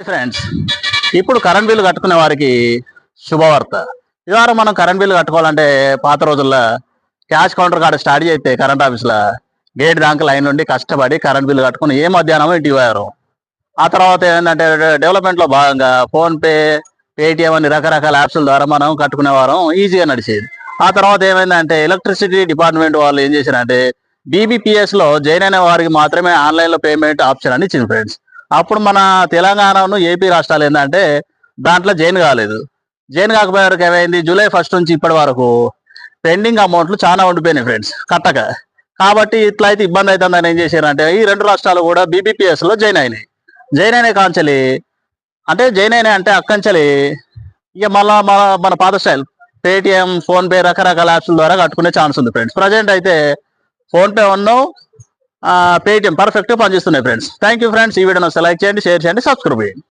Friends, ఇప్పుడు current bill కట్టుకునే వారికి శుభవార్త. ఈ వారం మనం కరెంట్ బిల్లు కట్టుకోవాలంటే పాత రోజుల్లో క్యాష్ కౌంటర్ కాడ స్టార్ట్ చేస్తే కరెంట్ ఆఫీస్లో గేట్ దాకా లైన్ నుండి కష్టపడి కరెంట్ బిల్లు కట్టుకుని ఏ మధ్యాహ్నం ఇంటికి పోయారు. ఆ తర్వాత ఏంటంటే డెవలప్మెంట్లో భాగంగా ఫోన్పే, పేటిఎం అని రకరకాల యాప్స్ల ద్వారా మనం కట్టుకునే వారం ఈజీగా నడిచేది. ఆ తర్వాత ఏమైందంటే ఎలక్ట్రిసిటీ డిపార్ట్మెంట్ వాళ్ళు ఏం చేశారంటే బీబీపీఎస్లో జాయిన్ అయిన వారికి మాత్రమే ఆన్లైన్లో పేమెంట్ ఆప్షన్ అని ఇచ్చింది ఫ్రెండ్స్. అప్పుడు మన తెలంగాణను ఏపీ రాష్ట్రాలు ఏంటంటే దాంట్లో జాయిన్ కాలేదు. జాయిన్ కాకపోయేవరకు ఏమైంది, జూలై 1 నుంచి ఇప్పటి వరకు పెండింగ్ అమౌంట్లు చాలా ఉండిపోయినాయి ఫ్రెండ్స్ కట్టక. కాబట్టి ఇట్లా అయితే ఇబ్బంది అవుతుందని ఏం చేశారంటే ఈ రెండు రాష్ట్రాలు కూడా బీబీపీఎస్లో జాయిన్ అయినాయి. జాయిన్ అయిన కాంచలి జాయిన్ అయినాయి అంటే అక్కంచలి ఇక మళ్ళా మన పాత స్టైల్ పేటిఎం, ఫోన్పే రకరకాల యాప్స్ ద్వారా కట్టుకునే ఛాన్స్ ఉంది ఫ్రెండ్స్. ప్రజెంట్ అయితే ఫోన్పే పేటిఎం పర్ఫెక్ట్గా పనిచేస్తున్నాయి ఫ్రెండ్స్. Thank you friends. ఈ వీడియోని లైక్ చేయండి, షేర్ చేయండి, సబ్స్క్రైబ్ చేయండి.